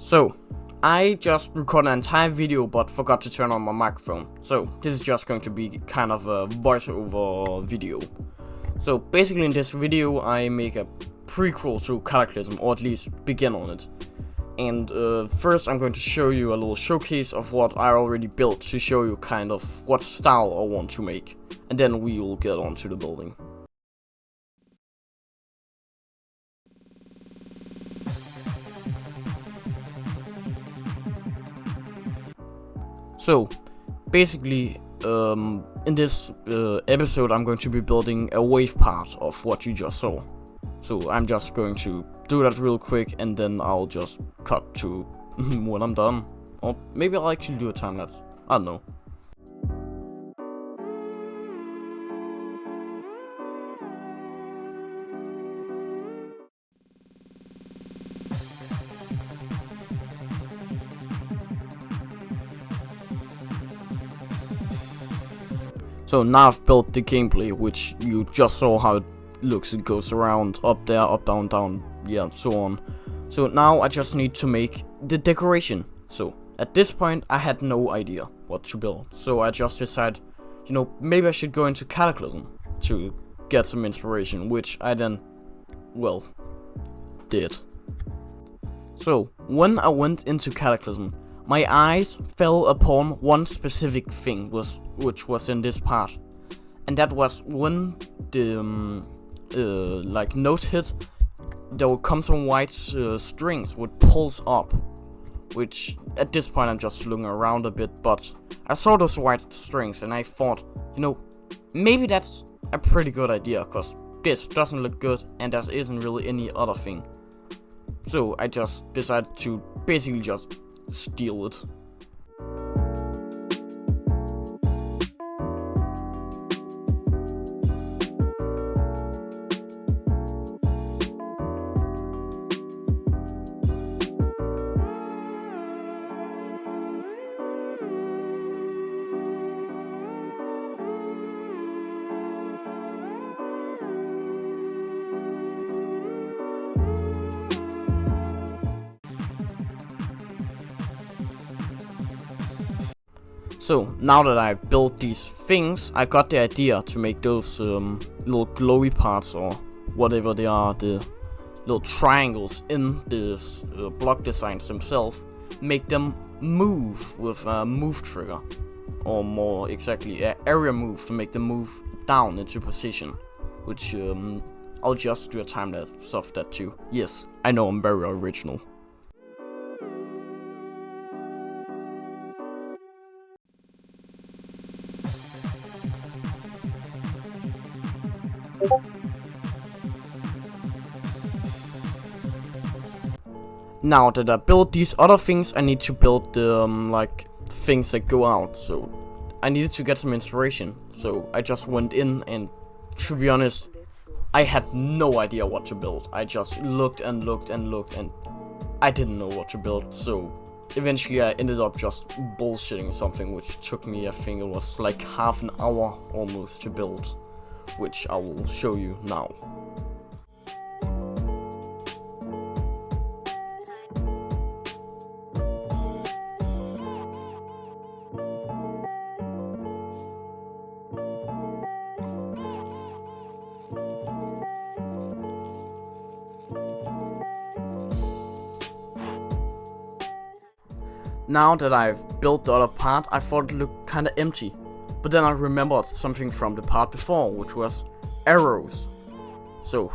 So, I just recorded an entire video but forgot to turn on my microphone. So, this is just going to be kind of a voiceover video. So, basically in this video I make a prequel to Cataclysm, or at least begin on it. And first I'm going to show you a little showcase of what I already built to show you kind of what style I want to make. And then we will get on to the building. So, basically, in this episode I'm going to be building a wave part of what you just saw. So I'm just going to do that real quick and then I'll just cut to when I'm done. Or maybe I'll actually do a time lapse. I don't know. So now I've built the gameplay, which you just saw how it looks. It goes around, up there, up, down, down, yeah, so on. So now I just need to make the decoration. So at this point I had no idea what to build. So I just decided, maybe I should go into Cataclysm to get some inspiration, which I then, well, did. So when I went into Cataclysm, my eyes fell upon one specific thing, which was in this part, and that was when the note hit, there would come some white strings would pulse up, which at this point I'm just looking around a bit, but I saw those white strings and I thought, maybe that's a pretty good idea, cause this doesn't look good and there isn't really any other thing. So I just decided to basically just steal it. So now that I built these things, I got the idea to make those little glowy parts, or whatever they are, the little triangles in this block designs themselves, make them move with a move trigger, or more exactly an area move to make them move down into position, which I'll just do a time lapse of that too. Yes, I know I'm very original. Now that I built these other things, I need to build the things that go out. So I needed to get some inspiration. So I just went in, and to be honest, I had no idea what to build. I just looked and looked and looked, and I didn't know what to build. So eventually I ended up just bullshitting something, which took me, I think it was like half an hour almost to build, which I will show you now. Now that I've built the other part, I thought it looked kinda empty. But then I remembered something from the part before, which was arrows. So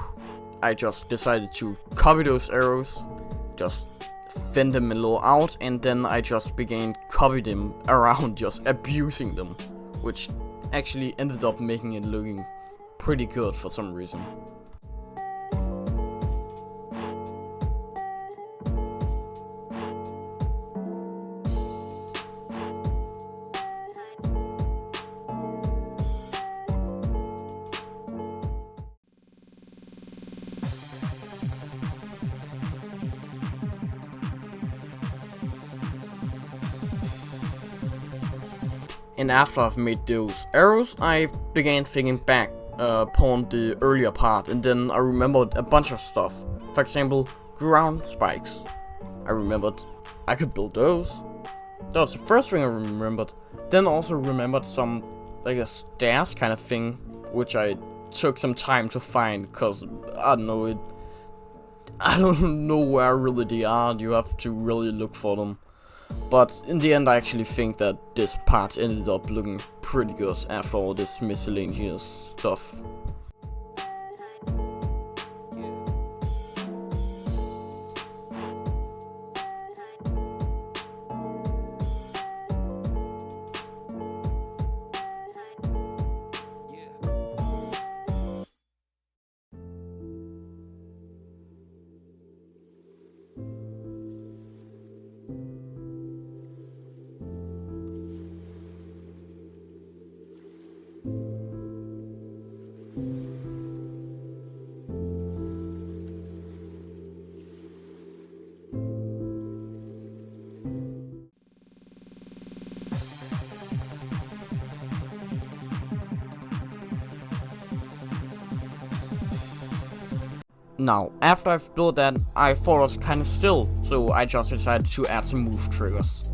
I just decided to copy those arrows, just thin them a little out, and then I just began copying them around, just abusing them, which actually ended up making it looking pretty good for some reason. And after I've made those arrows, I began thinking back upon the earlier part, and then I remembered a bunch of stuff. For example, ground spikes. I remembered I could build those. That was the first thing I remembered. Then also remembered some, like a stairs kind of thing, which I took some time to find, cause I don't know I don't know where really they are. You have to really look for them. But in the end, I actually think that this part ended up looking pretty good after all this miscellaneous stuff. Now, after I've built that, I thought it was kind of still, so I just decided to add some move triggers.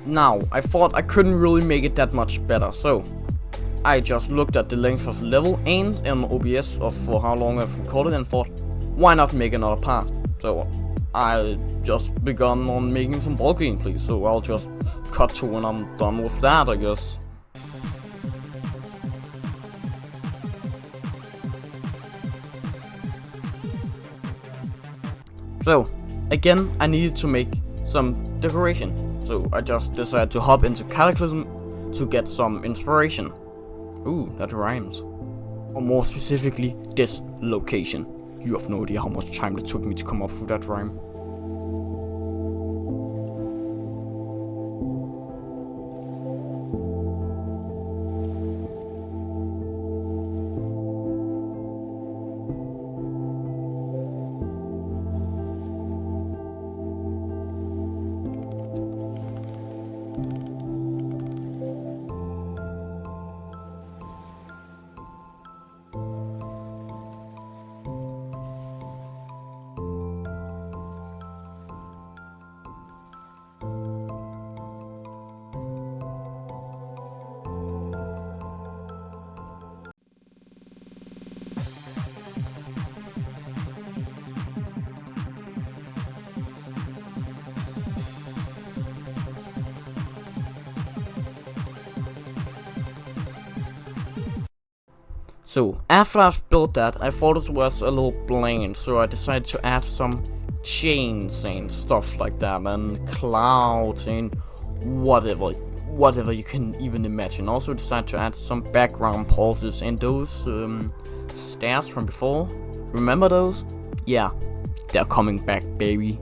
Now, I thought I couldn't really make it that much better, so I just looked at the length of the level and an OBS of for how long I've recorded and thought, why not make another part? So I just begun on making some ball gameplay, so I'll just cut to when I'm done with that, I guess. So, again, I needed to make some decoration. So I just decided to hop into Cataclysm to get some inspiration. Ooh, that rhymes. Or more specifically, this location. You have no idea how much time it took me to come up with that rhyme. So, after I've built that, I thought it was a little bland, so I decided to add some chains and stuff like that, and clouds and whatever you can even imagine. Also decided to add some background pulses and those stairs from before. Remember those? Yeah, they're coming back, baby.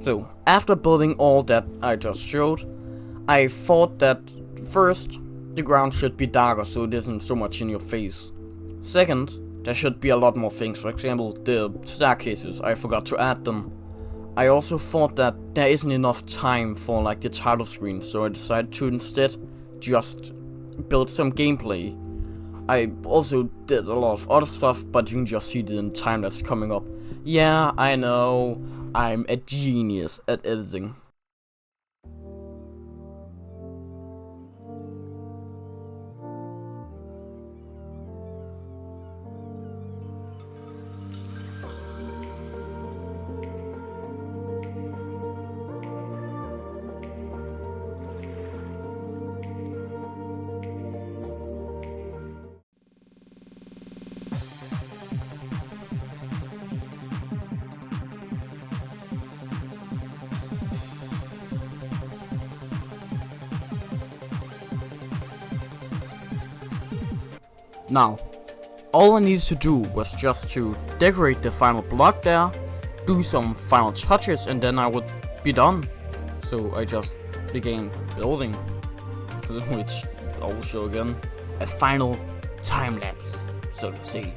So, after building all that I just showed, I thought that first, the ground should be darker so it isn't so much in your face. Second, there should be a lot more things, for example, the staircases, I forgot to add them. I also thought that there isn't enough time for like the title screen, so I decided to instead just build some gameplay. I also did a lot of other stuff, but you can just see it in time that's coming up. Yeah, I know, I'm a genius at editing. Now, all I needed to do was just to decorate the final block there, do some final touches, and then I would be done. So I just began building, which I will show again, a final time lapse, so to say.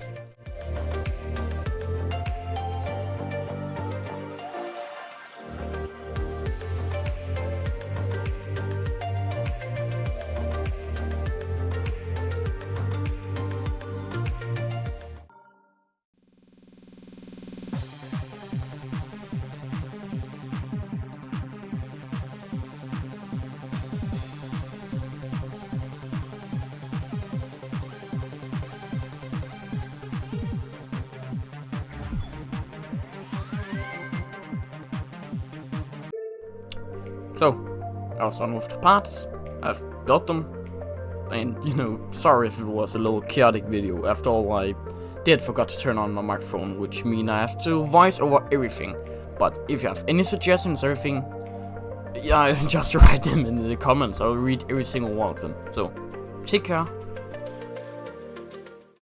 So, I was done with the parts, I've built them, and sorry if it was a little chaotic video. After all, I did forgot to turn on my microphone, which means I have to voice over everything. But if you have any suggestions or anything, yeah, just write them in the comments. I'll read every single one of them. So, take care.